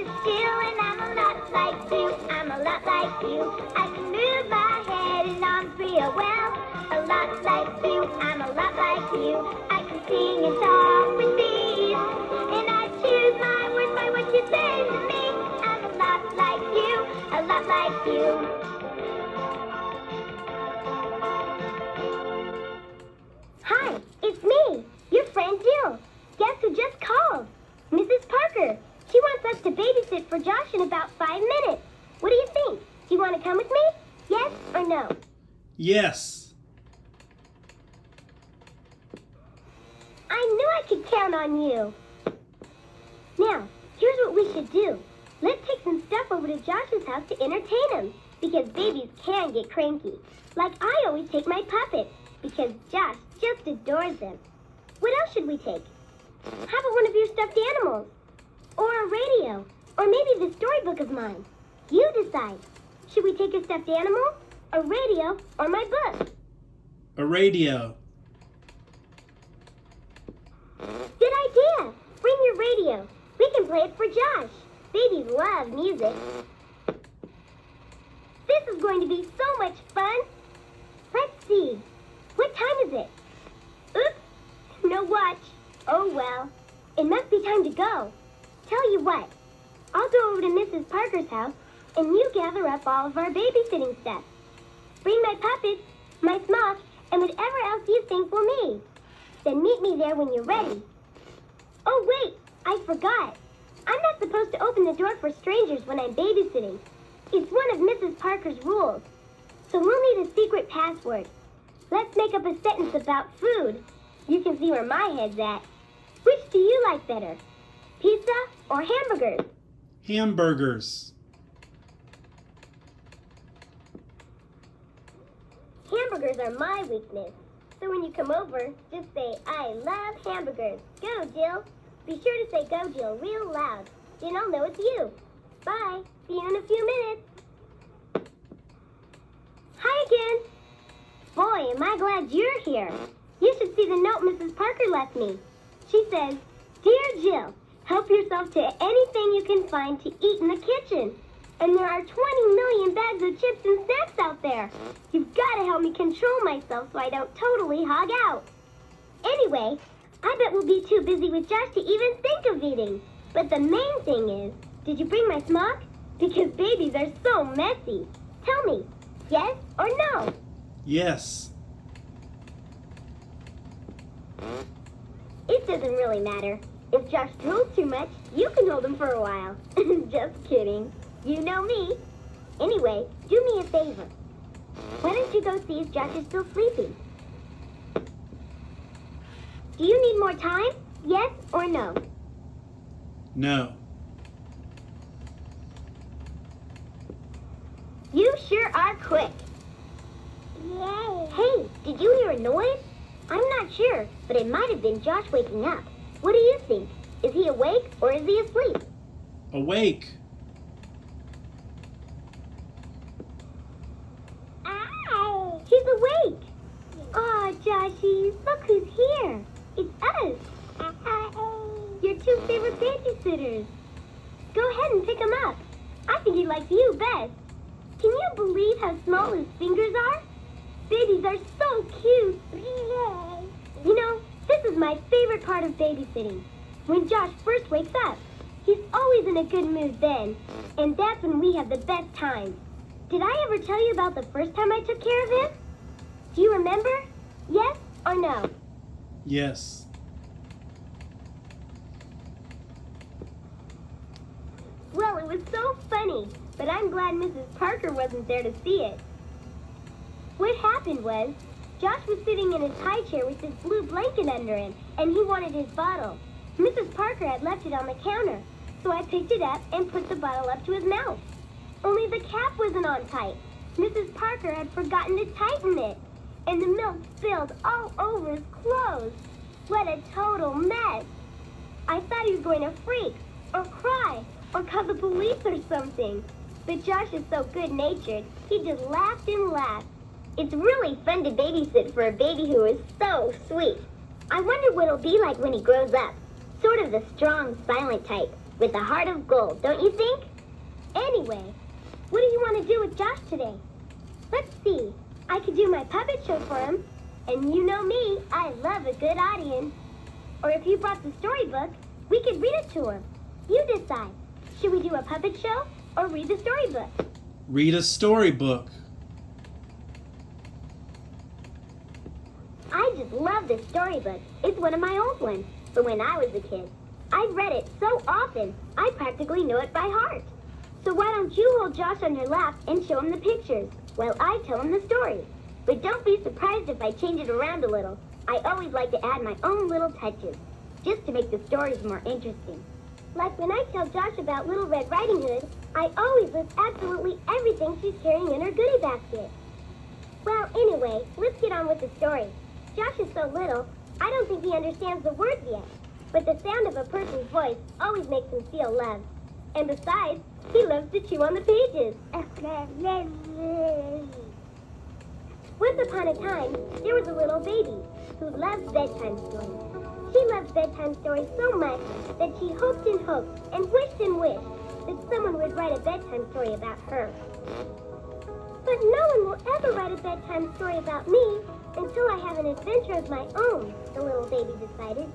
and still, and I'm a lot like you. I'm a lot like you. I can move my head and arms real well. A lot like you. I'm a lot like you. I can sing and talk with these, and I choose my words by what you say to me. I'm a lot like you. A lot like you. Hi, it's me, your friend Jill. Guess who just called? Mrs. Parker. She wants us to babysit for Josh in about 5 minutes. What do you think? Do you want to come with me? Yes or no? Yes. I knew I could count on you. Now, here's what we should do. Let's take some stuff over to Josh's house to entertain him, because babies can get cranky. Like I always take my puppet, because Josh just adores them. What else should we take? How about one of your stuffed animals? Or a radio? Or maybe the storybook of mine? You decide. Should we take a stuffed animal, a radio, or my book? A radio. Good idea. Bring your radio. We can play it for Josh. Babies love music. This is going to be so much fun. Let's see. What time is it? Oops, no watch. Oh well, it must be time to go. Tell you what, I'll go over to Mrs. Parker's house and you gather up all of our babysitting stuff. Bring my puppets, my smock, and whatever else you think will need. Then meet me there when you're ready. Oh wait, I forgot. I'm not supposed to open the door for strangers when I'm babysitting. It's one of Mrs. Parker's rules. So we'll need a secret password. Let's make up a sentence about food. You can see where my head's at. Which do you like better? Pizza or hamburgers? Hamburgers. Hamburgers are my weakness. So when you come over, just say, I love hamburgers. Go, Jill. Be sure to say go, Jill, real loud. Then I'll know it's you. Bye. See you in a few minutes. Hi again. Boy, am I glad you're here. You should see the note Mrs. Parker left me. She says, Dear Jill, help yourself to anything you can find to eat in the kitchen. And there are 20 million bags of chips and snacks out there. You've got to help me control myself so I don't totally hog out. Anyway, I bet we'll be too busy with Josh to even think of eating. But the main thing is, did you bring my smock? Because babies are so messy. Tell me, yes or no? Yes. It doesn't really matter. If Josh drools too much, you can hold him for a while. Just kidding. You know me. Anyway, do me a favor. Why don't you go see if Josh is still sleeping? Do you need more time? Yes or no? No. You sure are quick. Yay. Hey, did you hear a noise? I'm not sure, but it might have been Josh waking up. What do you think? Is he awake or is he asleep? Awake. Ow! He's awake. Aw, Joshy, look who's here. It's us. Your two favorite babysitters. Go ahead and pick him up. I think he likes you best. Can you believe how small his fingers are? Babies are so cute. You know, this is my favorite part of babysitting. When Josh first wakes up, he's always in a good mood then. And that's when we have the best time. Did I ever tell you about the first time I took care of him? Do you remember? Yes or no? Yes. Well, it was so funny, but I'm glad Mrs. Parker wasn't there to see it. What happened was, Josh was sitting in his high chair with this blue blanket under him, and he wanted his bottle. Mrs. Parker had left it on the counter, so I picked it up and put the bottle up to his mouth. Only the cap wasn't on tight. Mrs. Parker had forgotten to tighten it, and the milk spilled all over his clothes. What a total mess. I thought he was going to freak, or cry, or call the police or something. But Josh is so good-natured, he just laughed and laughed. It's really fun to babysit for a baby who is so sweet. I wonder what it'll be like when he grows up. Sort of the strong, silent type. with a heart of gold, don't you think? Anyway, what do you want to do with Josh today? Let's see. I could do my puppet show for him. And you know me, I love a good audience. Or if you brought the storybook, we could read it to him. You decide. Should we do a puppet show or read the storybook? Read a storybook. I just love this storybook. It's one of my old ones from when I was a kid. I've read it so often, I practically know it by heart. So why don't you hold Josh on your lap and show him the pictures while I tell him the story? But don't be surprised if I change it around a little. I always like to add my own little touches, just to make the stories more interesting. Like when I tell Josh about Little Red Riding Hood, I always list absolutely everything she's carrying in her goodie basket. Well, anyway, let's get on with the story. Josh is so little, I don't think he understands the words yet. But the sound of a person's voice always makes him feel loved. And besides, he loves to chew on the pages. Once upon a time, there was a little baby who loved bedtime stories. She loved bedtime stories so much that she hoped and wished that someone would write a bedtime story about her. But no one will ever write a bedtime story about me until I have an adventure of my own, the little baby decided.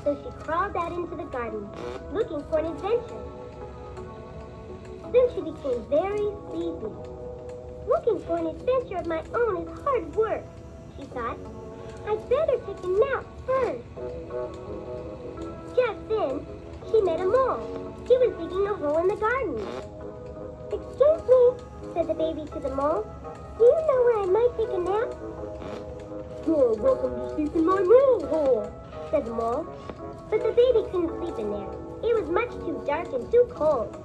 So she crawled out into the garden, looking for an adventure. Soon she became very sleepy. Looking for an adventure of my own is hard work, she thought. I'd better take a nap first. Just then, she met a mole. He was digging a hole in the garden. Excuse me, said the baby to the mole. Do you know where I might take a nap? You're welcome to sleep in my mole hole, said the mole. But the baby couldn't sleep in there. It was much too dark and too cold.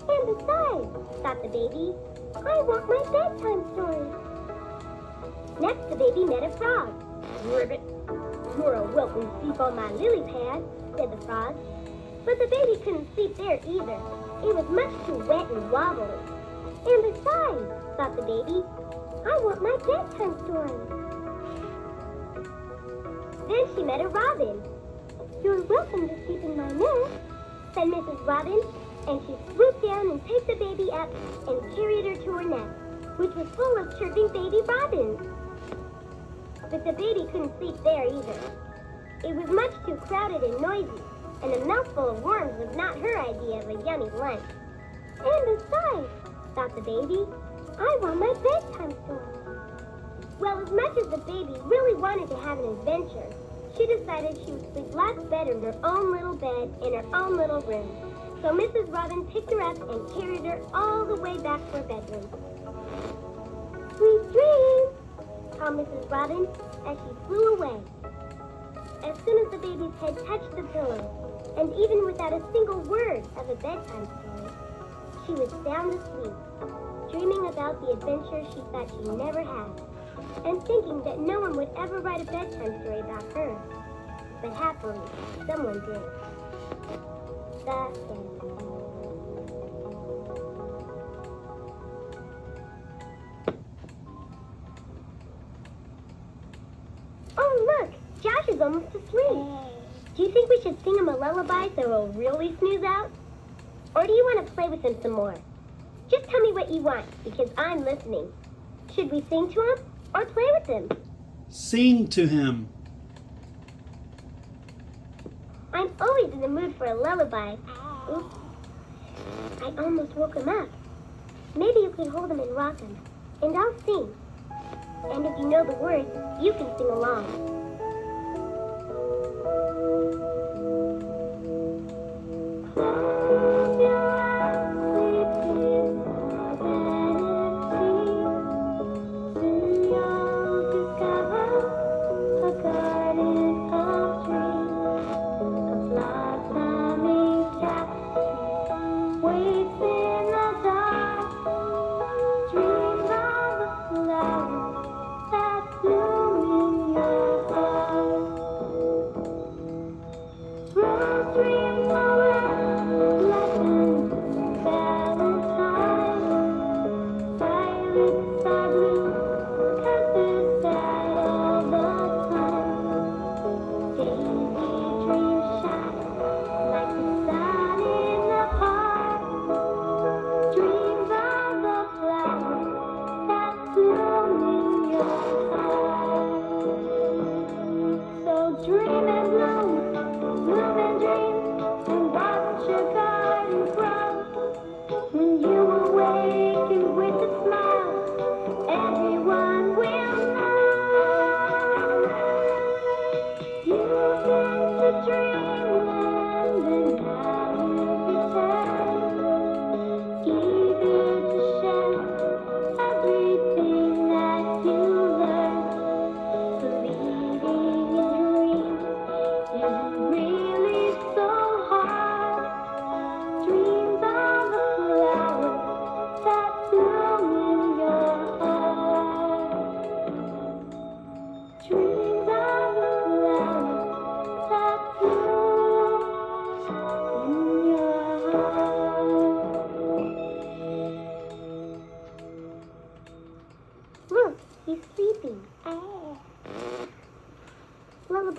And besides, thought the baby, I want my bedtime story. Next, the baby met a frog. Ribbit, you're welcome to sleep on my lily pad, said the frog. But the baby couldn't sleep there either. It was much too wet and wobbly. And besides, thought the baby, I want my bedtime story. Then she met a robin. You're welcome to sleep in my nest, said Mrs. Robin, and she swooped down and picked the baby up and carried her to her nest, which was full of chirping baby robins. But the baby couldn't sleep there either. It was much too crowded and noisy, and a mouthful of worms was not her idea of a yummy lunch. And besides, thought the baby, I want my bedtime story. Well, as much as the baby really wanted to have an adventure, she decided she would sleep lots better in her own little bed in her own little room. So Mrs. Robin picked her up and carried her all the way back to her bedroom. Sweet dreams, called Mrs. Robin as she flew away. As soon as the baby's head touched the pillow, and even without a single word of a bedtime story, she was sound asleep, dreaming about the adventure she thought she never had, and thinking that no one would ever write a bedtime story about her. But happily, someone did. The end. Oh, look! Josh is almost asleep. Do you think we should sing him a lullaby so he'll really snooze out? Or do you want to play with him some more? Just tell me what you want, because I'm listening. Should we sing to him or play with him? Sing to him. I'm always in the mood for a lullaby. Oops. I almost woke him up. Maybe you could hold him and rock him, and I'll sing. And if you know the words, you can sing along. Dreams of a flower that bloom in your heart.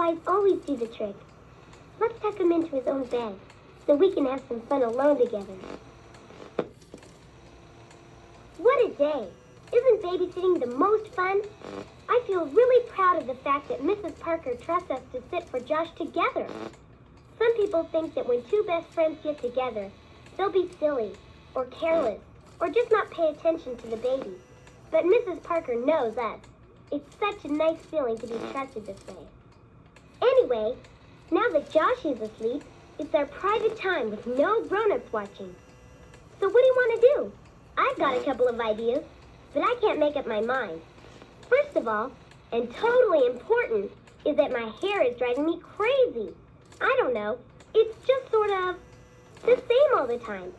Lullabies always do the trick. Let's tuck him into his own bed so we can have some fun alone together. What a day! Isn't babysitting the most fun? I feel really proud of the fact that Mrs. Parker trusts us to sit for Josh together. Some people think that when two best friends get together, they'll be silly or careless or just not pay attention to the baby. But Mrs. Parker knows us. It's such a nice feeling to be trusted this way. Anyway, now that Josh is asleep, it's our private time with no grown-ups watching. So what do you want to do? I've got a couple of ideas, but I can't make up my mind. First of all, and totally important, is that my hair is driving me crazy. I don't know. It's just sort of the same all the time.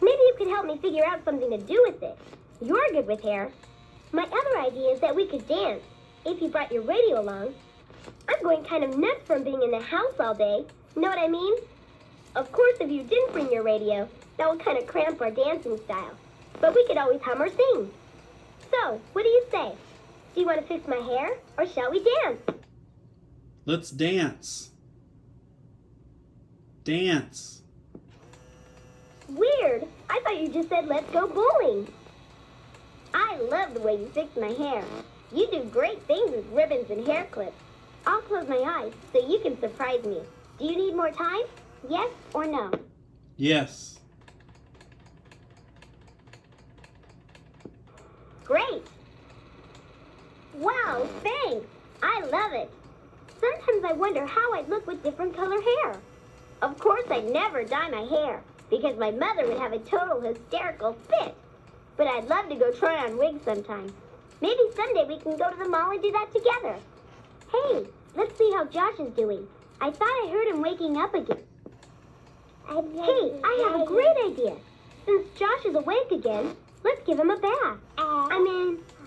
Maybe you could help me figure out something to do with it. You're good with hair. My other idea is that we could dance, if you brought your radio along. I'm going kind of nuts from being in the house all day. Know what I mean? Of course, if you didn't bring your radio, that would kind of cramp our dancing style. But we could always hum or sing. So, what do you say? Do you want to fix my hair, or shall we dance? Let's dance. Dance. Weird. I thought you just said let's go bowling. I love the way you fix my hair. You do great things with ribbons and hair clips. I'll close my eyes so you can surprise me. Do you need more time? Yes or no? Yes. Great! Wow, thanks! I love it. Sometimes I wonder how I'd look with different color hair. Of course, I'd never dye my hair because my mother would have a total hysterical fit. But I'd love to go try on wigs sometime. Maybe someday we can go to the mall and do that together. Hey, let's see how Josh is doing. I thought I heard him waking up again. Hey, I have a great idea. Since Josh is awake again, let's give him a bath.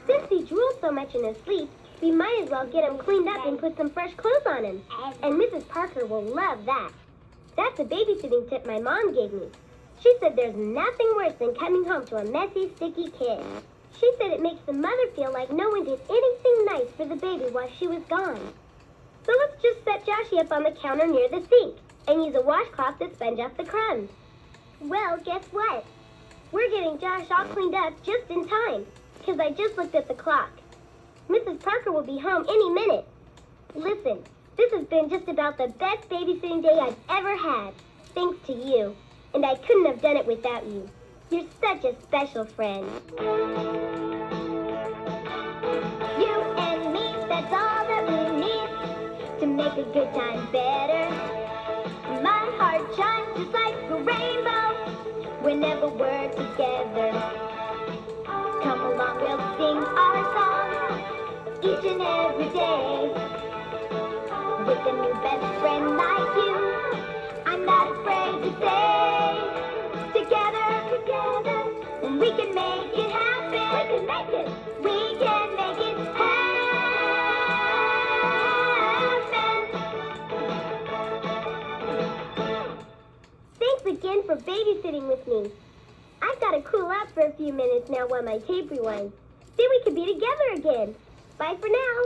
Since he drools so much in his sleep, we might as well get him cleaned up and put some fresh clothes on him. And Mrs. Parker will love that. That's a babysitting tip my mom gave me. She said there's nothing worse than coming home to a messy, sticky kid. She said it makes the mother feel like no one did anything nice for the baby while she was gone. So let's just set Joshy up on the counter near the sink and use a washcloth to sponge off the crumbs. Well, guess what? We're getting Josh all cleaned up just in time, because I just looked at the clock. Mrs. Parker will be home any minute. Listen, this has been just about the best babysitting day I've ever had, thanks to you. And I couldn't have done it without you. You're such a special friend. You and me, that's all that we need to make a good time better. My heart shines just like a rainbow whenever we're together. Come along, we'll sing our songs each and every day. With a new best friend like you, I'm not afraid to say, together, we can make it happen. We can make it happen. Thanks again for babysitting with me. I've got to cool out for a few minutes now while my tape rewinds. Then we can be together again. Bye for now.